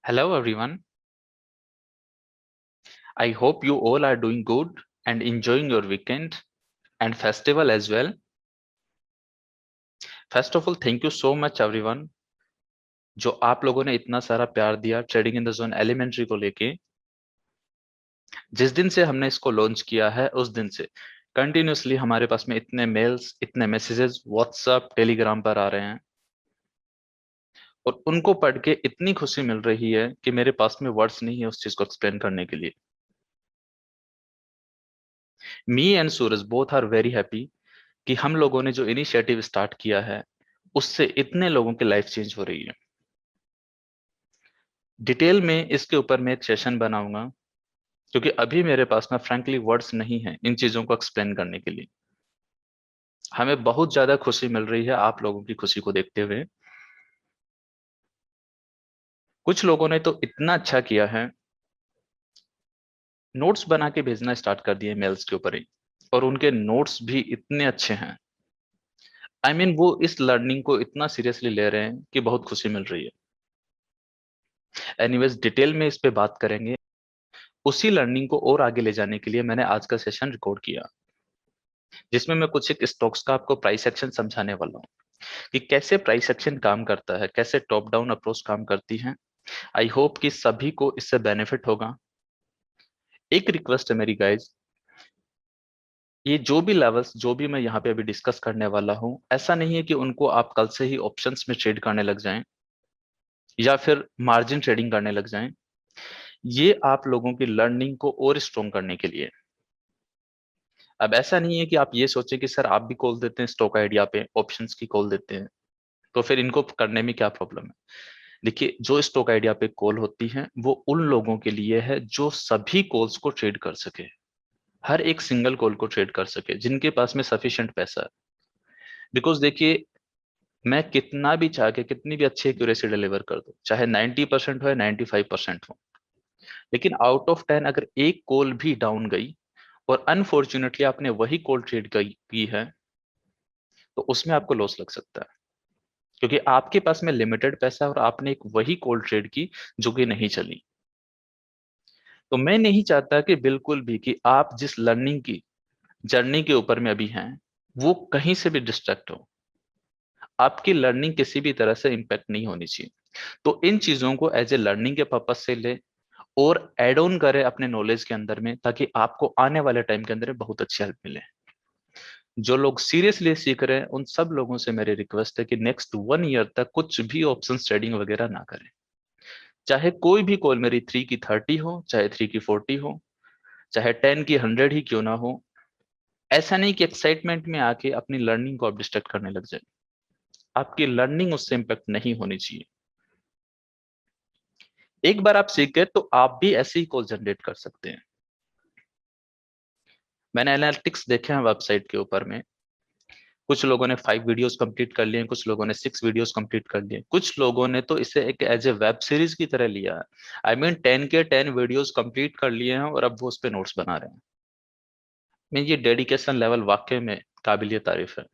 Hello, everyone. I hope you all are doing good and enjoying your weekend and festival as well. First of all, thank you so much, everyone, जो आप लोगों ने इतना सारा प्यार दिया trading in the zone elementary को लेके। जिस दिन से हमने इसको लॉन्च किया है उस दिन से कंटिन्यूअसली हमारे पास में इतने मेल्स, इतने मैसेजेस व्हाट्सएप, टेलीग्राम पर आ रहे हैं और उनको पढ़ के इतनी खुशी मिल रही है कि मेरे पास में वर्ड्स नहीं है उस चीज को एक्सप्लेन करने के लिए। Me and Suraj both are very happy कि हम लोगों ने जो इनिशिएटिव स्टार्ट किया है उससे इतने लोगों की लाइफ चेंज हो रही है। डिटेल में इसके ऊपर मैं एक सेशन बनाऊंगा क्योंकि अभी मेरे पास में फ्रैंकली वर्ड्स नहीं है इन चीजों को एक्सप्लेन करने के लिए। हमें बहुत ज्यादा खुशी मिल रही है आप लोगों की खुशी को देखते हुए। कुछ लोगों ने तो इतना अच्छा किया है, नोट्स बना के भेजना स्टार्ट कर दिए मेल्स के ऊपर ही, और उनके नोट्स भी इतने अच्छे हैं। वो इस लर्निंग को इतना सीरियसली ले रहे हैं कि बहुत खुशी मिल रही है। एनीवेज, डिटेल में इस पे बात करेंगे। उसी लर्निंग को और आगे ले जाने के लिए मैंने आज का सेशन रिकॉर्ड किया, जिसमें मैं कुछ एक स्टॉक्स का आपको प्राइस एक्शन समझाने वाला हूँ कि कैसे प्राइस एक्शन काम करता है, कैसे टॉप डाउन अप्रोच काम करती है। आई होप कि सभी को इससे बेनिफिट होगा। एक रिक्वेस्ट है मेरी गाइज, ये जो भी लेवल्स जो भी मैं यहाँ पे अभी डिस्कस करने वाला हूँ, ऐसा नहीं है कि उनको आप कल से ही ऑप्शंस में ट्रेड करने लग जाएं या फिर मार्जिन ट्रेडिंग करने लग जाएं। ये आप लोगों की लर्निंग को और स्ट्रॉन्ग करने के लिए। अब ऐसा नहीं है कि आप ये सोचें कि सर आप भी कॉल देते हैं स्टॉक आइडिया पे, ऑप्शंस की कॉल देते हैं, तो फिर इनको करने में क्या प्रॉब्लम है। देखिए, जो स्टॉक आइडिया पे कॉल होती है वो उन लोगों के लिए है जो सभी कॉल्स को ट्रेड कर सके, हर एक सिंगल कॉल को ट्रेड कर सके, जिनके पास में सफिशिएंट पैसा है। बिकॉज देखिए, मैं कितना भी चाह के कितनी भी अच्छी एक्यूरेसी डिलीवर कर दूं, चाहे 90% हो या 95% हो, लेकिन आउट ऑफ 10 अगर एक कॉल भी डाउन गई और अनफॉर्चुनेटली आपने वही कॉल ट्रेड की है, तो उसमें आपको लॉस लग सकता है, क्योंकि आपके पास में लिमिटेड पैसा है और आपने एक वही कॉल ट्रेड की जो कि नहीं चली। तो मैं नहीं चाहता कि बिल्कुल भी कि आप जिस लर्निंग की जर्नी के ऊपर में अभी हैं वो कहीं से भी डिस्ट्रैक्ट हो। आपकी लर्निंग किसी भी तरह से इंपैक्ट नहीं होनी चाहिए। तो इन चीजों को एज ए लर्निंग के पर्पज से ले और एड ऑन करें अपने नॉलेज के अंदर में, ताकि आपको आने वाले टाइम के अंदर में बहुत अच्छी हेल्प मिले। जो लोग सीरियसली सीख रहे हैं उन सब लोगों से मेरी रिक्वेस्ट है कि नेक्स्ट 1 ईयर तक कुछ भी ऑप्शन ट्रेडिंग वगैरह ना करें। चाहे कोई भी कॉल मेरी 3 की 30 हो, चाहे 3 की 40 हो, चाहे 10 की 100 ही क्यों ना हो, ऐसा नहीं कि एक्साइटमेंट में आके अपनी लर्निंग को आप डिस्ट्रैक्ट करने लग जाए। आपकी लर्निंग उससे इंपैक्ट नहीं होनी चाहिए। एक बार आप सीख गए तो आप भी ऐसे ही कॉल जनरेट कर सकते हैं। मैंने एनालिटिक्स देखे हैं वेबसाइट के ऊपर में, कुछ लोगों ने 5 वीडियोस कंप्लीट कर लिए, कुछ लोगों ने 6 वीडियोस कंप्लीट कर लिए, कुछ लोगों ने तो इसे एक एज ए वेब सीरीज की तरह लिया है। 10 के 10 वीडियोस कंप्लीट कर लिए हैं और अब वो उस पर नोट्स बना रहे हैं। ये डेडिकेशन लेवल वाकई में काबिलिय तारीफ है।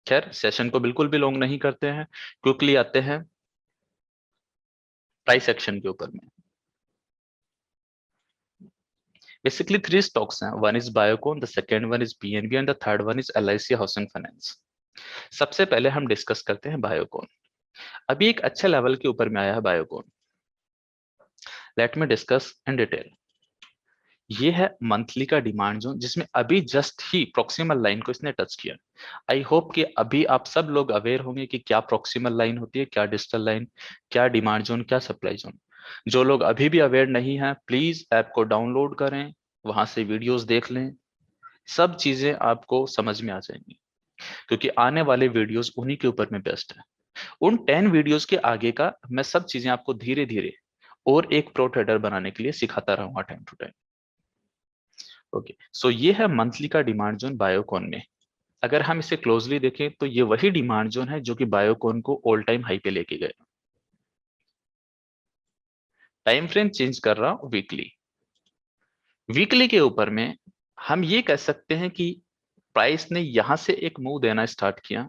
खैर, सेशन को बिल्कुल भी लॉन्ग नहीं करते हैं, क्विकली आते हैं प्राइस एक्शन के ऊपर में। बेसिकली 3 स्टॉक्स हैं, one is Biocon, the second one is PNB and the third one is LIC housing finance. सबसे पहले हम डिस्कस करते हैं बायोकॉन। अभी एक अच्छे लेवल के ऊपर में आया है Biocon. Let me discuss in detail. ये है मंथली का डिमांड जोन, जिसमें अभी जस्ट ही प्रोक्सिमल लाइन को इसने टच किया। आई होप कि अभी आप सब लोग अवेयर होंगे कि क्या प्रोक्सिमल लाइन होती है, क्या डिजिटल लाइन, क्या डिमांड जोन, क्या सप्लाई जोन। जो लोग अभी भी अवेयर नहीं है, प्लीज ऐप को डाउनलोड करें, वहां से वीडियोस देख लें, सब चीजें आपको समझ में आ जाएंगी, क्योंकि आने वाले वीडियोस उन्हीं के ऊपर में बेस्ट है। उन 10 वीडियोस के आगे का मैं सब चीजें आपको धीरे धीरे और एक प्रो ट्रेडर बनाने के लिए सिखाता रहूंगा टाइम टू टाइम। ओके, सो ये है मंथली का डिमांड जोन बायोकॉन में। अगर हम इसे क्लोजली देखें तो ये वही डिमांड जोन है जो कि बायोकॉन को ऑल टाइम हाई पे लेके गए। टाइम फ्रेम चेंज कर रहा हूं वीकली। वीकली के ऊपर में हम ये कह सकते हैं कि प्राइस ने यहां से एक मूव देना स्टार्ट किया,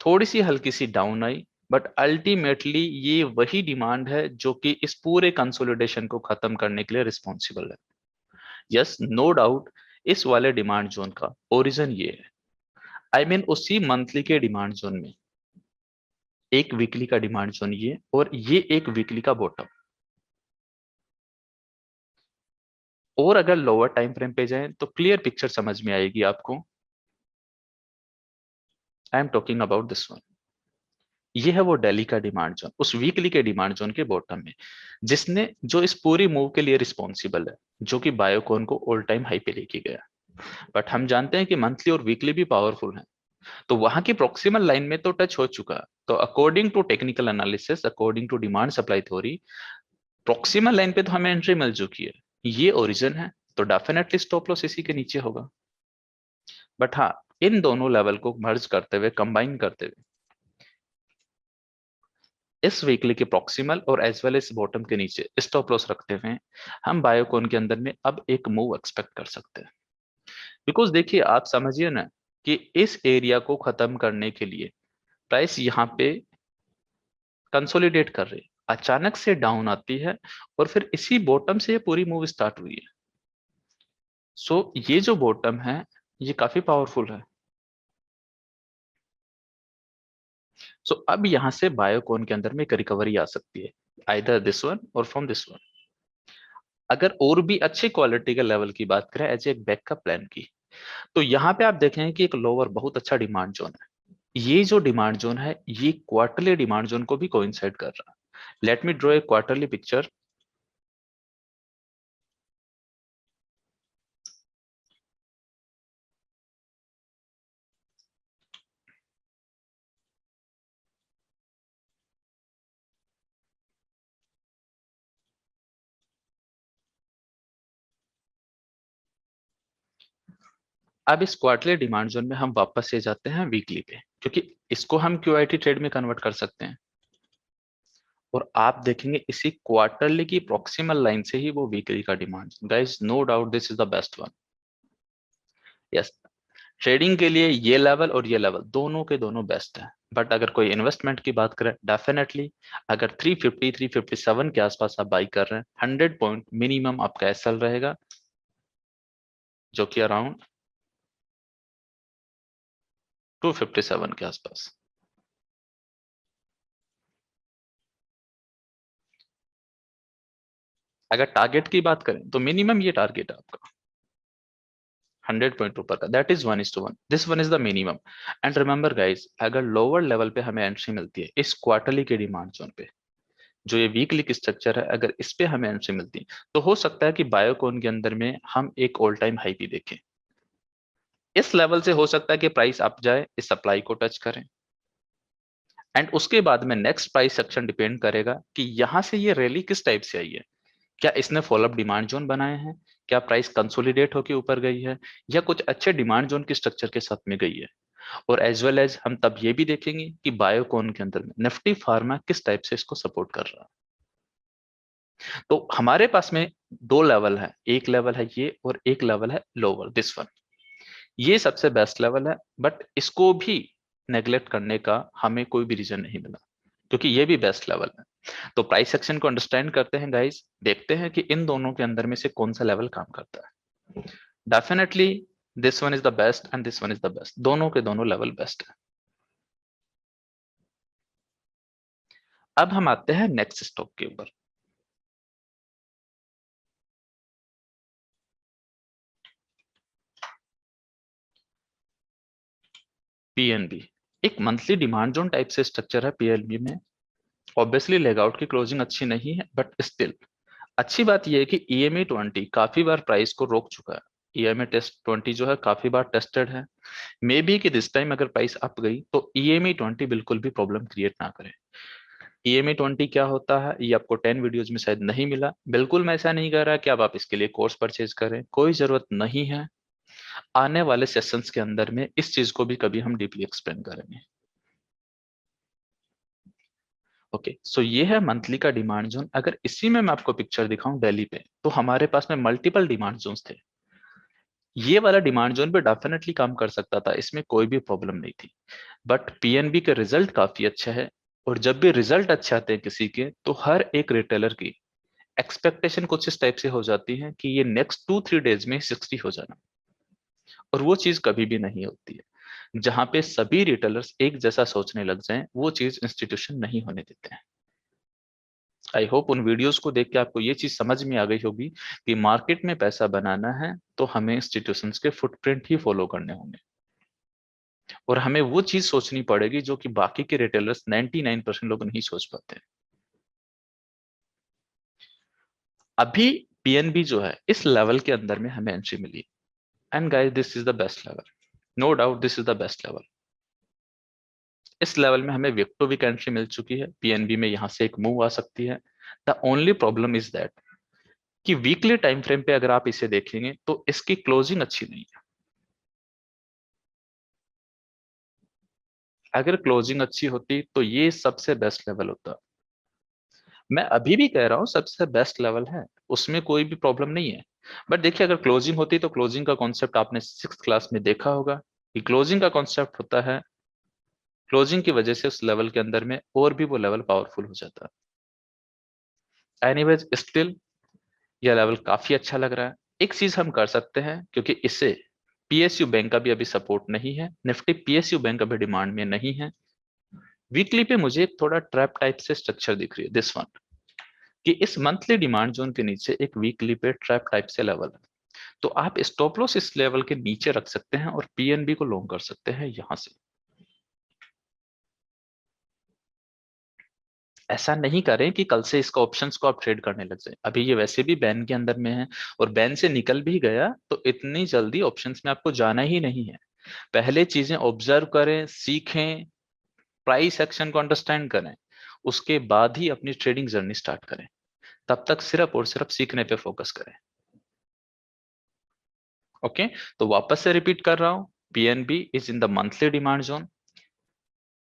थोड़ी सी हल्की सी डाउन आई, बट अल्टीमेटली ये वही डिमांड है जो कि इस पूरे कंसोलिडेशन को खत्म करने के लिए रिस्पॉन्सिबल है। यस, नो डाउट, इस वाले डिमांड जोन का ओरिजिन ये है। आई मीन उसी मंथली के डिमांड जोन में एक वीकली का डिमांड जोन ये, और ये एक वीकली का बॉटम। और अगर लोअर टाइम फ्रेम पे जाएं तो क्लियर पिक्चर समझ में आएगी आपको। I am talking about this one. ये है वो दिल्ली का डिमांड जोन, उस वीकली के डिमांड जोन के बॉटम में, जिसने जो इस पूरी मूव के लिए रिस्पॉन्सिबल है, जो कि बायोकॉन को ऑल टाइम हाई पे लेके गया। बट हम जानते हैं कि मंथली और वीकली भी पावरफुल है, तो वहां की प्रोक्सिमल लाइन में तो टच हो चुका। तो according to technical analysis, according to demand supply theory, proximal line पे तो हमें एंट्री मिल चुकी है, ये ओरिजिन है, तो डेफिनेटली स्टॉप लॉस इसी के नीचे होगा। बट हाँ, इन दोनों लेवल को मर्ज करते हुए, कंबाइन करते हुए, इस वीकली के प्रॉक्सिमल और एज वेल इस बॉटम के नीचे स्टॉप लॉस रखते हुए हम बायोकॉन के अंदर में अब एक मूव एक्सपेक्ट कर सकते हैं। बिकॉज देखिए, आप समझिए ना कि इस एरिया को खत्म करने के लिए प्राइस यहाँ पे कंसोलिडेट कर रही है, अचानक से डाउन आती है, और फिर इसी बॉटम से ये पूरी मूव स्टार्ट हुई है। सो ये जो बॉटम है, ये काफी पावरफुल है। सो अब यहां से बायोकॉन के अंदर में एक रिकवरी आ सकती है, आइदर दिस वन और फ्रॉम दिस वन। अगर और भी अच्छी क्वालिटी के लेवल की बात करें एज एक बैकअप प्लान की, तो यहाँ पे आप देखें कि एक लोअर बहुत अच्छा डिमांड जोन है। ये जो डिमांड जोन है, ये क्वार्टरली डिमांड जोन को भी कोइंसाइड कर रहा है। Let me draw a quarterly picture. अब इस क्वार्टरली डिमांड जोन में हम वापस से जाते हैं वीकली पे, क्योंकि इसको हम क्यूआईटी ट्रेड में कन्वर्ट कर सकते हैं। और आप देखेंगे इसी क्वार्टरली की प्रोक्सिमल लाइन से ही वो वीकली का demand, guys no doubt this is the best one. Yes, trading के लिए ये लेवल और ये लेवल दोनों के दोनों बेस्ट है। बट अगर कोई इन्वेस्टमेंट की बात करें, डेफिनेटली अगर 350 357 के आसपास आप बाई कर रहे हैं, 100 पॉइंट मिनिमम आपका एसएल रहेगा, जो कि अराउंड 257 के आसपास। अगर टारगेट की बात करें तो मिनिमम ये टारगेट है आपका 100 पॉइंट ऊपर का, that is 1:1, this one is the minimum. And remember guys, अगर लोअर लेवल पे हमें एंट्री मिलती है इस क्वार्टरली के डिमांड जोन पे, जो ये वीकली की स्ट्रक्चर है, अगर इस पे हमें एंट्री मिलती है, तो हो सकता है कि बायोकॉन के अंदर में हम एक ऑल टाइम हाई भी देखें। इस लेवल से हो सकता है कि प्राइस अप जाए, इस सप्लाई को टच करें, एंड उसके बाद में नेक्स्ट प्राइस सेक्शन डिपेंड करेगा कि यहां से ये रैली किस टाइप से आई है। क्या इसने फॉलोअप डिमांड जोन बनाए हैं, क्या प्राइस कंसोलिडेट होकर ऊपर गई है, या कुछ अच्छे डिमांड जोन के स्ट्रक्चर के साथ में गई है। और एज वेल एज हम तब ये भी देखेंगे कि बायोकॉन के अंदर में निफ्टी फार्मा किस टाइप से इसको सपोर्ट कर रहा है। तो हमारे पास में दो लेवल है, एक लेवल है ये और एक लेवल है लोअर दिस वन। ये सबसे बेस्ट लेवल है, बट इसको भी नेग्लेक्ट करने का हमें कोई भी रीजन नहीं मिला, क्योंकि ये भी बेस्ट लेवल है। तो प्राइस सेक्शन को अंडरस्टैंड करते हैं गाइस, देखते हैं कि इन दोनों के अंदर में से कौन सा लेवल काम करता है। Definitely this one is the best and this one is the best, दोनों के दोनों लेवल बेस्ट है। अब हम आते हैं नेक्स्ट स्टॉक के ऊपर। पीएनबी एक मंथली डिमांड जोन टाइप से स्ट्रक्चर है पीएनबी में। ऑब्वियसली लेगआउट की क्लोजिंग अच्छी नहीं है, बट स्टिल अच्छी बात यह है कि ईएमए 20 काफी बार प्राइस को रोक चुका है। ईएमए टेस्ट 20 जो है काफी बार टेस्टेड है। मे बी कि दिस टाइम अगर प्राइस अप गई तो ईएमए 20 बिल्कुल भी प्रॉब्लम क्रिएट ना करे। ईएमए 20 क्या होता है, ये आपको 10 वीडियोज में शायद नहीं मिला। बिल्कुल मैं ऐसा नहीं कह रहा कि अब आप इसके लिए कोर्स परचेज करें, कोई जरूरत नहीं है। आने वाले सेशंस के अंदर में इस चीज को भी कभी हम डीपली एक्सप्लेन करेंगे। ओके, सो ये है मंथली का डिमांड जोन। अगर इसी में मैं आपको पिक्चर दिखाऊं दिल्ली पे, तो हमारे पास में मल्टीपल डिमांड जोन्स थे। ये वाला डिमांड जोन पे डेफिनेटली काम कर सकता था, इसमें कोई भी प्रॉब्लम नहीं थी। बट पीएनबी का रिजल्ट काफी अच्छा है, और जब भी रिजल्ट अच्छे आते हैं किसी के, तो हर एक रिटेलर की एक्सपेक्टेशन कुछ इस टाइप से हो जाती है कि ये नेक्स्ट 2-3 डेज में 60 हो जाना, और वो चीज कभी भी नहीं होती है। जहां पे सभी रिटेलर्स एक जैसा सोचने लग जाएं, वो चीज इंस्टीट्यूशन नहीं होने देते हैं। आई होप उन वीडियोस को देख के आपको ये चीज समझ में आ गई होगी कि मार्केट में पैसा बनाना है तो हमें इंस्टीट्यूशंस के फुटप्रिंट ही फॉलो करने होंगे, और हमें वो चीज सोचनी पड़ेगी जो कि बाकी के रिटेलर्स 99% लोग नहीं सोच पाते। अभी पीएनबी जो है इस लेवल के अंदर में हमें एंट्री मिली, and guys this is the best level, no doubt this is the best level. इस लेवल में हमें वीक टू वीक एंट्री मिल चुकी है, पीएनबी में यहां से एक मूव आ सकती है। The only problem is that कि वीकली टाइम फ्रेम पे अगर आप इसे देखेंगे तो इसकी क्लोजिंग अच्छी नहीं है। अगर क्लोजिंग अच्छी होती तो ये सबसे बेस्ट लेवल होता। मैं अभी भी कह रहा हूं सबसे बेस्ट लेवल है, उसमें कोई भी प्रॉब्लम नहीं है। बट देखिए, अगर क्लोजिंग होती तो क्लोजिंग का कॉन्सेप्ट आपने 6th क्लास में देखा होगा कि क्लोजिंग का कॉन्सेप्ट होता है, क्लोजिंग की वजह से उस लेवल के अंदर में और भी वो लेवल पावरफुल हो जाता है। एनीवेज स्टिल यह लेवल काफी अच्छा लग रहा है। एक चीज हम कर सकते हैं, क्योंकि इसे पीएसयू बैंक का भी अभी सपोर्ट नहीं है, निफ्टी पीएसयू बैंक अभी डिमांड में नहीं है। वीकली पे मुझे एक थोड़ा ट्रैप टाइप से स्ट्रक्चर दिख रही है, दिस वन, कि इस मंथली डिमांड जोन के नीचे एक वीकली पे ट्रैप टाइप से लेवल है। तो आप स्टॉप लॉस इस लेवल के नीचे रख सकते हैं और पीएनबी को लॉन्ग कर सकते हैं यहां से। ऐसा नहीं करें कि कल से इसका ऑप्शंस को आप ट्रेड करने लग जाए, अभी ये वैसे भी बैन के अंदर में है, और बैन से निकल भी गया तो इतनी जल्दी ऑप्शंस में आपको जाना ही नहीं है। पहले चीजें ऑब्जर्व करें, सीखें, प्राइस एक्शन को अंडरस्टैंड करें, उसके बाद ही अपनी ट्रेडिंग जर्नी स्टार्ट करें। तब तक सिर्फ और सिर्फ सीखने पे फोकस करें। ओके, तो वापस से रिपीट कर रहा हूं, PNB is in the monthly demand zone.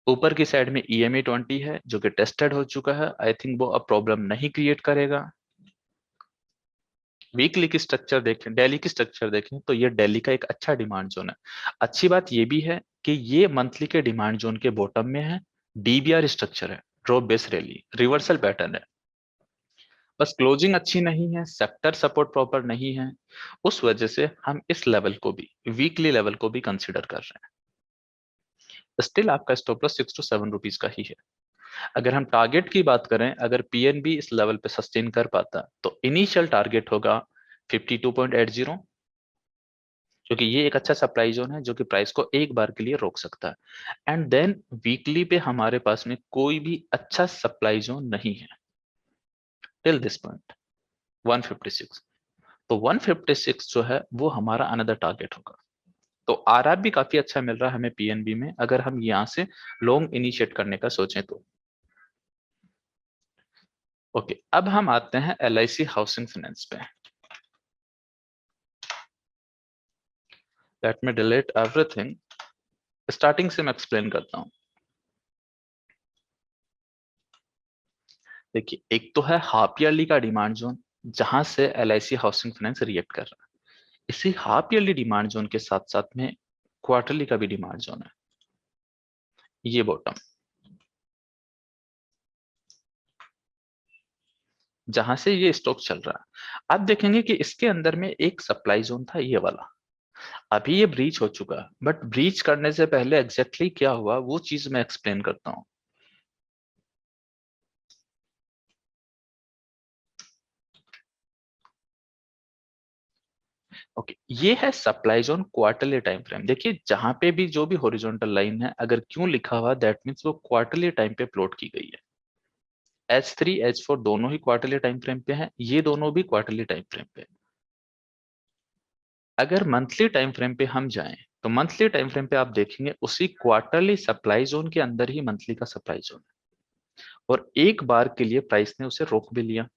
ऊपर की साइड में ईएमए 20 है जो कि टेस्टेड हो चुका है, आई थिंक वो अब प्रॉब्लम नहीं क्रिएट करेगा। वीकली की स्ट्रक्चर देखें, डेली की स्ट्रक्चर देखें, तो ये डेली का एक अच्छा डिमांड जोन है। अच्छी बात ये भी है कि ये मंथली के डिमांड जोन के बॉटम में है, डीबीआर स्ट्रक्चर है, drop base rally reversal pattern है। बस क्लोजिंग अच्छी नहीं है, सेक्टर सपोर्ट प्रॉपर नहीं है, उस वजह से हम इस लेवल को भी, वीकली लेवल को भी कंसीडर कर रहे हैं। स्टिल आपका स्टॉप लॉस 6 to 7 रुपीज का ही है। अगर हम टारगेट की बात करें, अगर पीएनबी इस लेवल पे सस्टेन कर पाता तो इनिशियल टारगेट होगा 52.80, क्योंकि ये एक अच्छा सप्लाई जोन है जो कि प्राइस को एक बार के लिए रोक सकता है। एंड देन वीकली पे हमारे पास में कोई भी अच्छा सप्लाई जोन नहीं है टिल दिस पॉइंट, 156। तो 156 जो है वो हमारा अनदर टारगेट होगा। तो आरआर भी काफी अच्छा मिल रहा है हमें पीएनबी में, अगर हम यहां से लॉन्ग इनिशिएट करने का सोचें तो। ओके, अब हम आते हैं एलआईसी हाउसिंग फाइनेंस पे। Let me delete everything, starting से मैं एक्सप्लेन करता हूं। देखिए, एक तो है हाफ ईयरली का डिमांड जोन, जहां से एलआईसी हाउसिंग फाइनेंस रिएक्ट कर रहा है। इसी हाफ ईयरली डिमांड जोन के साथ साथ में क्वार्टरली का भी डिमांड जोन है, ये बॉटम, जहां से ये स्टॉक चल रहा है। आप देखेंगे कि इसके अंदर में एक सप्लाई जोन था, ये वाला। अभी ये ब्रीच हो चुका है, बट ब्रीच करने से पहले एग्जैक्टली क्या हुआ वो चीज मैं एक्सप्लेन करता हूं। ओके, ये है supply zone quarterly time frame. देखिए, जहां पे भी जो भी हॉरिजॉन्टल लाइन है, अगर क्यों लिखा हुआ, दैट मींस वो क्वार्टरली टाइम पे प्लॉट की गई है। H3 H4 दोनों ही क्वार्टरली टाइम फ्रेम पे हैं, ये दोनों भी क्वार्टरली टाइम फ्रेम पे। अगर मंथली टाइम फ्रेम पे हम जाएं तो मंथली टाइम फ्रेम पे आप देखेंगे उसी क्वार्टरली सप्लाई जोन के अंदर ही मंथली का सप्लाई जोन है, और एक बार के लिए प्राइस ने उसे रोक भी लिया,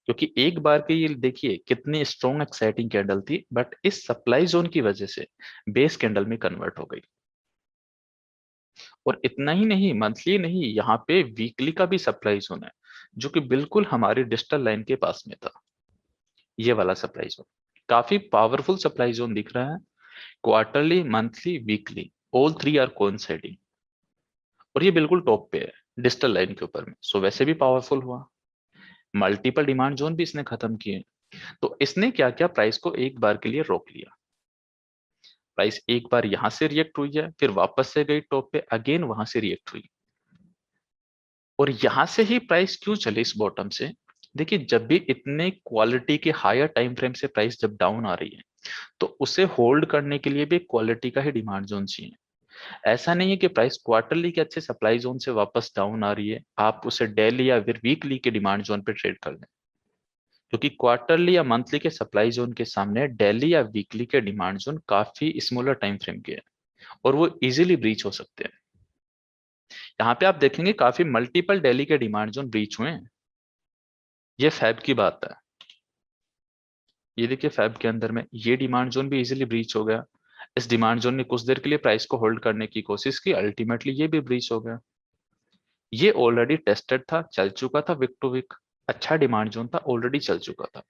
क्योंकि एक बार के ये देखिए कितनी स्ट्रॉन्ग एक्साइटिंग कैंडल थी, बट इस सप्लाई जोन की वजह से बेस कैंडल में कन्वर्ट हो गई। और इतना ही नहीं, मंथली नहीं, यहाँ पे वीकली का भी सप्लाई जोन है जो कि बिल्कुल हमारी डिजिटल लाइन के पास में था, ये वाला सप्लाई जोन। काफी पावरफुल सप्लाई जोन दिख रहा है, quarterly, monthly, weekly, all three are coinciding. और ये बिल्कुल टॉप पे है, डिजिटल लाइन के ऊपर में, सो वैसे भी पावरफुल हुआ। मल्टीपल डिमांड जोन भी इसने खत्म किए। तो इसने क्या किया, प्राइस को एक बार के लिए रोक लिया। प्राइस एक बार यहां से रिएक्ट हुई है, फिर वापस से गई टॉप पे, अगेन वहां से रिएक्ट हुई। और यहां से ही प्राइस क्यों चले इस बॉटम से? देखिए, जब भी इतने क्वालिटी के हायर टाइम फ्रेम से प्राइस जब डाउन आ रही है, तो उसे होल्ड करने के लिए भी क्वालिटी का ही डिमांड जोन चाहिए। ऐसा नहीं है कि प्राइस क्वार्टरली के अच्छे सप्लाई जोन से वापस डाउन आ रही है, आप उसे डेली या फिर वीकली के डिमांड जोन पे ट्रेड कर लें। क्योंकि क्वार्टरली या मंथली के सप्लाई जोन के सामने डेली या वीकली के डिमांड जोन काफी स्मॉलर टाइम फ्रेम के हैं, और वो इजीली ब्रीच हो सकते हैं। यहाँ पे आप देखेंगे काफी मल्टीपल डेली के डिमांड जोन ब्रीच हुए हैं। ये फैब की बात है। ये देखिए, फैब के अंदर में ये डिमांड जोन भी इजीली ब्रीच हो गया। इस डिमांड जोन ने कुछ देर के लिए प्राइस को होल्ड करने की कोशिश की, अल्टीमेटली ये भी ब्रीच हो गया। ये ऑलरेडी टेस्टेड था, चल चुका था वीक टू वीक, अच्छा डिमांड जोन था, ऑलरेडी चल चुका था।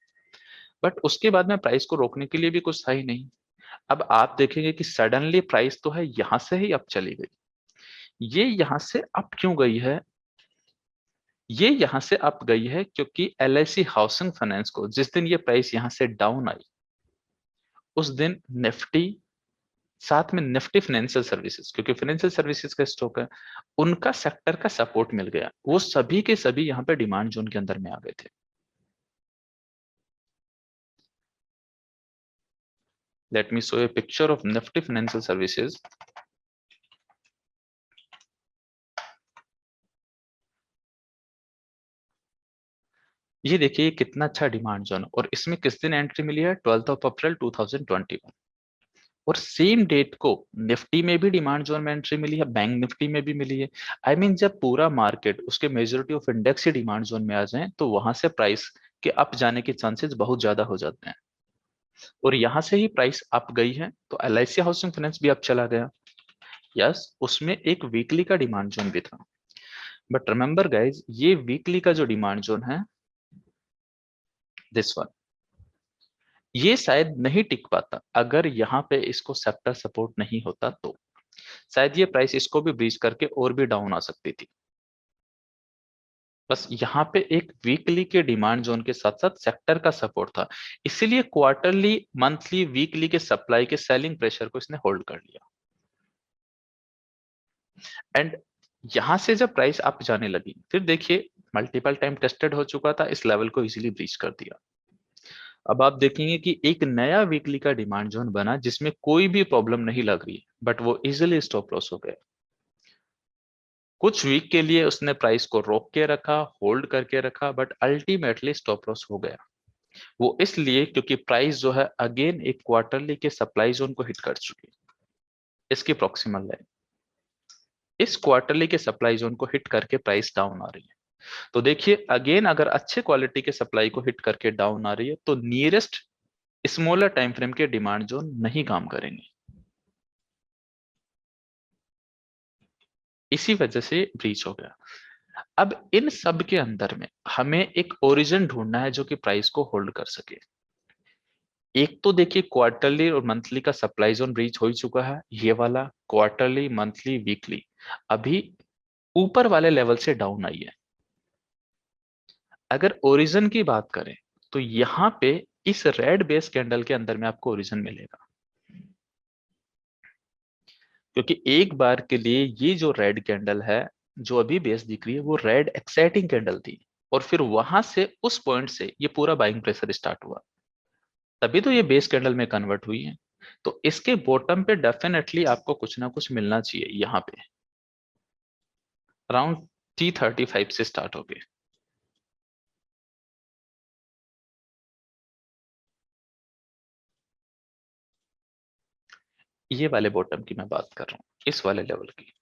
बट उसके बाद में प्राइस को रोकने के लिए भी कुछ था ही नहीं। अब आप देखेंगे कि सडनली प्राइस तो है यहां से ही अप चली गई। ये यहां से अप क्यों गई है? ये यहां से अप गई है क्योंकि एलआईसी हाउसिंग फाइनेंस को जिस दिन ये प्राइस यहां से डाउन आई, उस दिन निफ्टी, साथ में निफ्टी फाइनेंशियल सर्विसेज, क्योंकि फाइनेंशियल सर्विसेज का स्टॉक है, उनका सेक्टर का सपोर्ट मिल गया, वो सभी के सभी यहां पे डिमांड जोन के अंदर में आ गए थे। Let me show A picture of Nifty financial services. ये देखिए, ये कितना अच्छा डिमांड जोन, और इसमें किस दिन एंट्री मिली है? 12 अप्रैल 2021। और सेम डेट को निफ्टी में भी डिमांड जोन में एंट्री मिली है, बैंक निफ्टी में भी मिली है। आई मीन, जब पूरा मार्केट उसके majority of index he demand zone में आ जाए, तो वहां से प्राइस के अप जाने के चांसेस बहुत ज्यादा हो जाते हैं। और यहां से ही प्राइस अप गई है, तो एलआईसी हाउसिंग फाइनेंस भी अप चला गया। यस, उसमें एक वीकली का डिमांड जोन भी था। बट रिमेंबर गाइज, ये वीकली का जो डिमांड जोन है, दिस वन, ये शायद नहीं टिक पाता अगर यहाँ पे इसको सेक्टर सपोर्ट नहीं होता तो। शायद ये प्राइस इसको भी ब्रीच करके और भी डाउन आ सकती थी। बस यहाँ पे एक वीकली के डिमांड जोन के साथ साथ सेक्टर का सपोर्ट था, इसीलिए क्वार्टरली, मंथली, वीकली के सप्लाई के सेलिंग प्रेशर को इसने होल्ड कर लिया। एंड यहां से जब प्राइस अप जाने लगी, फिर देखिए, मल्टीपल टाइम टेस्टेड हो चुका था, इस लेवल को इजीली ब्रीच कर दिया। अब आप देखेंगे कि एक नया वीकली का डिमांड जोन बना जिसमें कोई भी प्रॉब्लम नहीं लग रही, बट वो इजीली स्टॉप लॉस हो गया। कुछ वीक के लिए उसने प्राइस को रोक के रखा, होल्ड करके रखा, बट अल्टीमेटली स्टॉप लॉस हो गया। वो इसलिए क्योंकि प्राइस जो है अगेन एक क्वार्टरली के सप्लाई जोन को हिट कर चुकी है, इसकी प्रॉक्सिमल लाइन। इस क्वार्टरली के सप्लाई जोन को हिट करके प्राइस डाउन आ रही है। तो देखिए, अगेन अगर अच्छे क्वालिटी के सप्लाई को हिट करके डाउन आ रही है, तो नियरेस्ट स्मॉलर टाइम फ्रेम के डिमांड जोन नहीं काम करेंगे, इसी वजह से ब्रीच हो गया। अब इन सब के अंदर में हमें एक ओरिजिन ढूंढना है जो कि प्राइस को होल्ड कर सके। एक तो देखिए, क्वार्टरली और मंथली का सप्लाई जोन ब्रीच हो ही चुका है, ये वाला क्वार्टरली, मंथली, वीकली अभी ऊपर वाले लेवल से डाउन आई है। अगर ओरिजिन की बात करें, तो यहां पे इस रेड बेस कैंडल के अंदर में आपको ओरिजिन मिलेगा, क्योंकि एक बार के लिए ये जो रेड कैंडल है, जो अभी बेस दिख रही है, वो रेड एक्साइटिंग कैंडल थी। और फिर वहां से, उस पॉइंट से ये पूरा बाइंग प्रेशर स्टार्ट हुआ, तभी तो ये बेस कैंडल में कन्वर्ट हुई है। तो इसके बॉटम पे डेफिनेटली आपको कुछ ना कुछ मिलना चाहिए, यहाँ पे अराउंड T35 से स्टार्ट हो गए। ये वाले बॉटम की मैं बात कर रहा हूँ, इस वाले लेवल की।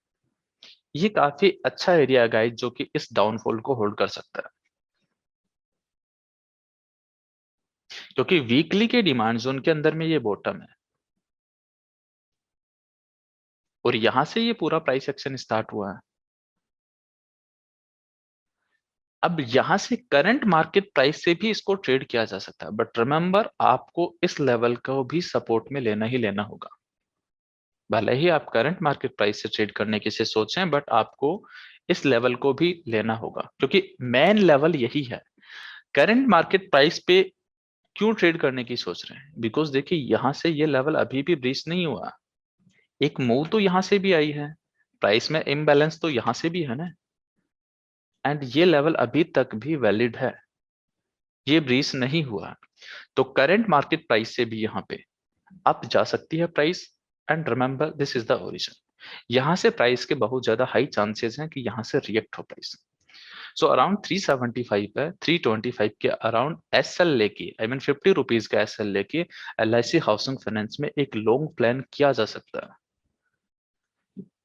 ये काफी अच्छा एरिया है गाइस, जो कि इस डाउनफॉल को होल्ड कर सकता है, क्योंकि वीकली के डिमांड जोन के अंदर में ये बॉटम है, और यहां से ये पूरा प्राइस एक्शन स्टार्ट हुआ है। अब यहां से करंट मार्केट प्राइस से भी इसको ट्रेड किया जा सकता है, बट रिमेंबर, आपको इस लेवल को भी सपोर्ट में लेना ही लेना होगा। भले ही आप करंट मार्केट प्राइस से ट्रेड करने की से सोचें, बट आपको इस लेवल को भी लेना होगा, क्योंकि मेन लेवल यही है। करंट मार्केट प्राइस पे क्यों ट्रेड करने की सोच रहे हैं? बिकॉज देखिए, यहां से ये लेवल अभी भी ब्रीच नहीं हुआ। एक मूव तो यहां से भी आई है, प्राइस में इम्बैलेंस तो यहां से भी है ना, एंड ये लेवल अभी तक भी वैलिड है, ये ब्रीच नहीं हुआ। तो करंट मार्केट प्राइस से भी यहाँ पे अप जा सकती है price. And remember, this is the origin. यहां से प्राइस के बहुत ज्यादा हाई चांसेस हैं कि यहां से रिएक्ट हो प्राइस। सो अराउंड 375 है, 325 के अराउंड एसएल लेके, आई मीन 50 रुपीज का एसएल लेके एलआईसी हाउसिंग फाइनेंस में एक लॉन्ग प्लान किया जा सकता है।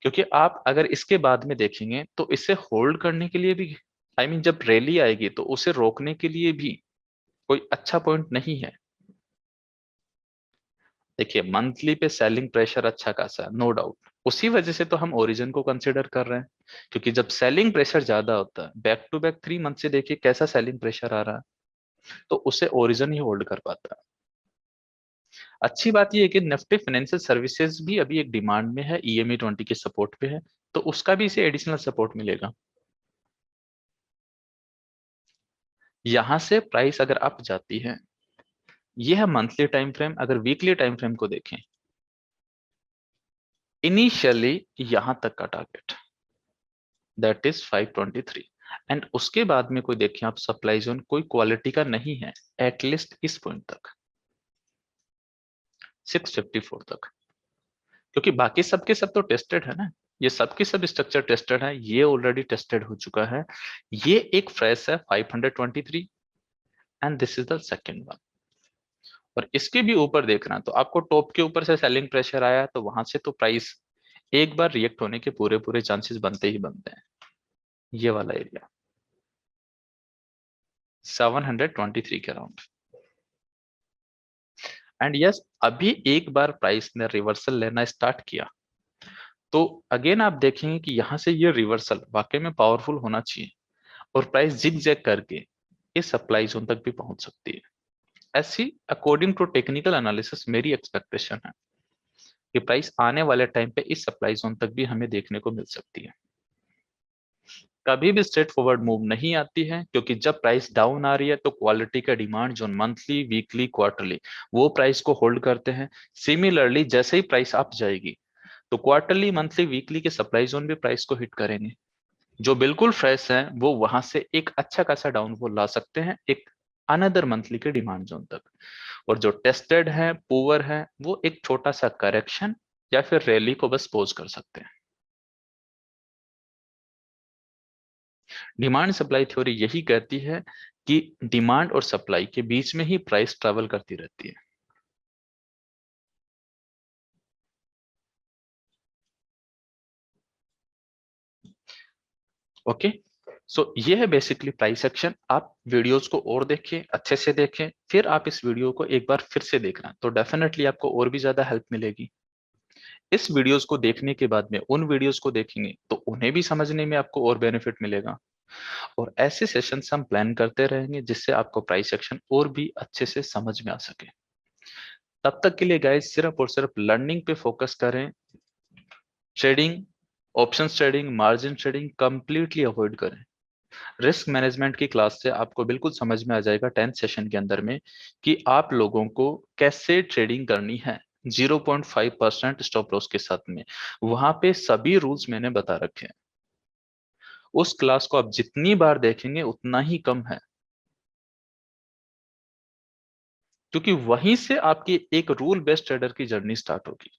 क्योंकि आप अगर इसके बाद में देखेंगे तो इसे होल्ड करने के लिए भी, आई मीन जब रैली आएगी तो उसे रोकने के लिए भी कोई अच्छा पॉइंट नहीं है। देखिए, मंथली पे सेलिंग प्रेशर अच्छा खासा है, नो डाउट। उसी वजह से तो हम ओरिजिन को कंसिडर कर रहे हैं, क्योंकि जब सेलिंग प्रेशर ज्यादा होता है, बैक टू बैक 3 मंथ से देखिए कैसा सेलिंग प्रेशर आ रहा है, तो उसे ओरिजिन ही होल्ड कर पाता है। अच्छी बात यह है कि निफ्टी फाइनेंशियल सर्विसेज भी अभी एक डिमांड में है, ईएमई 20 के सपोर्ट पे है, तो उसका भी इसे एडिशनल सपोर्ट मिलेगा। यहां से प्राइस अगर अप जाती है, यह है मंथली टाइम फ्रेम। अगर वीकली टाइम फ्रेम को देखें, इनिशियली यहां तक का टारगेट, दैट इज 523, एंड उसके बाद में कोई देखें आप, सप्लाई जोन कोई क्वालिटी का नहीं है, एटलीस्ट इस पॉइंट तक, 654 तक। क्योंकि बाकी सबके सब तो टेस्टेड है ना, ये सबके सब स्ट्रक्चर टेस्टेड है, ये ऑलरेडी टेस्टेड हो चुका है। ये एक फ्रेश है 523, and this is the second one. और इसके भी ऊपर देखना, तो आपको टॉप के ऊपर से सेलिंग प्रेशर आया, तो वहां से तो प्राइस एक बार रिएक्ट होने के पूरे पूरे चांसेस बनते ही बनते हैं। ये वाला एरिया 723 के अराउंड। एंड यस, अभी एक बार प्राइस ने रिवर्सल लेना स्टार्ट किया, तो अगेन आप देखेंगे कि यहां से ये रिवर्सल वाकई में पावरफुल होना चाहिए, और प्राइस जिग जैग करके इस सप्लाई जोन तक भी पहुंच सकती है। ऐसी अकॉर्डिंग टू टेक्निकल एनालिसिस मेरी एक्सपेक्टेशन है कि प्राइस आने वाले टाइम पे इस सप्लाई जोन तक भी हमें देखने को मिल सकती है। कभी भी स्ट्रेट फॉरवर्ड मूव नहीं आती है, क्योंकि जब प्राइस डाउन आ रही है तो क्वालिटी का डिमांड जो मंथली, वीकली, क्वार्टरली, वो प्राइस को होल्ड करते हैं। सिमिलरली जैसे ही प्राइस अप जाएगी, तो क्वार्टरली, मंथली, वीकली के सप्लाई जोन भी प्राइस को हिट करेंगे। जो बिल्कुल फ्रेश है वो वहां से एक अच्छा खासा डाउनफॉल ला सकते हैं एक अनदर मंथली के डिमांड जोन तक। और जो टेस्टेड है, पुअर है, वो एक छोटा सा करेक्शन या फिर रैली को बस पोज कर सकते हैं। डिमांड सप्लाई थ्योरी यही कहती है कि डिमांड और सप्लाई के बीच में ही प्राइस ट्रेवल करती रहती है। ओके, सो ये है बेसिकली प्राइस एक्शन। आप वीडियोस को और देखें, अच्छे से देखें, फिर आप इस वीडियो को एक बार फिर से देखना, तो डेफिनेटली आपको और भी ज्यादा हेल्प मिलेगी। इस वीडियोस को देखने के बाद में उन वीडियोस को देखेंगे तो उन्हें भी समझने में आपको और बेनिफिट मिलेगा। और ऐसे सेशंस हम प्लान करते रहेंगे जिससे आपको प्राइस एक्शन और भी अच्छे से समझ में आ सके। तब तक के लिए गाइस, सिर्फ और सिर्फ लर्निंग पे फोकस करें। Trading, option trading, margin trading completely avoid करें। रिस्क मैनेजमेंट की क्लास से आपको बिल्कुल समझ में आ जाएगा 10th सेशन के अंदर में कि आप लोगों को कैसे ट्रेडिंग करनी है 0.5% स्टॉप लॉस के साथ में। वहां पे सभी रूल्स मैंने बता रखे हैं। उस क्लास को आप जितनी बार देखेंगे उतना ही कम है, क्योंकि वहीं से आपकी एक रूल बेस्ड ट्रेडर की जर्नी स्टार्ट होगी।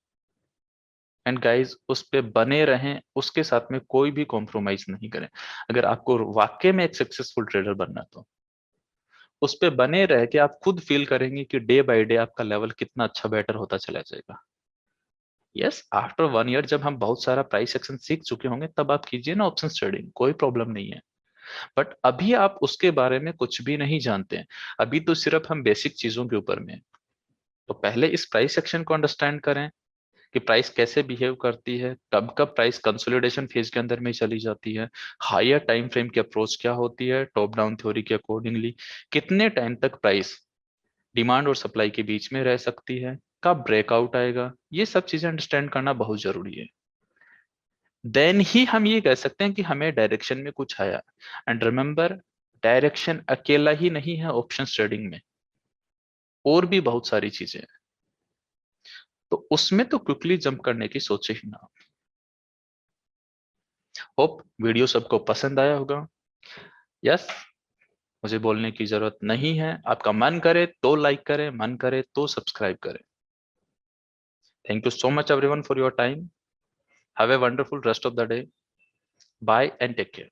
एंड गाइस, उस पे बने रहें, उसके साथ में कोई भी कॉम्प्रोमाइज नहीं करें। अगर आपको वाकई में एक सक्सेसफुल ट्रेडर बनना है, तो उस पे बने रह के आप खुद फील करेंगे कि डे बाय डे आपका लेवल कितना अच्छा बेटर होता चला जाएगा। यस, आफ्टर 1 ईयर जब हम बहुत सारा प्राइस एक्शन सीख चुके होंगे, तब आप कीजिए ना ऑप्शन ट्रेडिंग, कोई प्रॉब्लम नहीं है। बट अभी आप उसके बारे में कुछ भी नहीं जानते हैं, अभी तो सिर्फ हम बेसिक चीजों के ऊपर में हैं। तो पहले इस प्राइस एक्शन को अंडरस्टैंड करें कि प्राइस कैसे बिहेव करती है, कब कब प्राइस कंसोलिडेशन फेज के अंदर में चली जाती है, हायर टाइम फ्रेम की अप्रोच क्या होती है, टॉप डाउन थ्योरी के अकॉर्डिंगली कितने टाइम तक प्राइस डिमांड और सप्लाई के बीच में रह सकती है, कब ब्रेकआउट आएगा, ये सब चीजें अंडरस्टैंड करना बहुत जरूरी है। देन ही हम ये कह सकते हैं कि हमें डायरेक्शन में कुछ आया। एंड रिमेंबर, डायरेक्शन अकेला ही नहीं है ऑप्शन ट्रेडिंग में, और भी बहुत सारी चीजें हैं, तो उसमें तो क्विकली जंप करने की सोचे ही ना। होप वीडियो सबको पसंद आया होगा। यस, मुझे बोलने की जरूरत नहीं है, आपका मन करे तो लाइक करें, मन करे तो सब्सक्राइब करें। Thank you so much everyone for your time. Have a wonderful rest of the day. Bye and take care.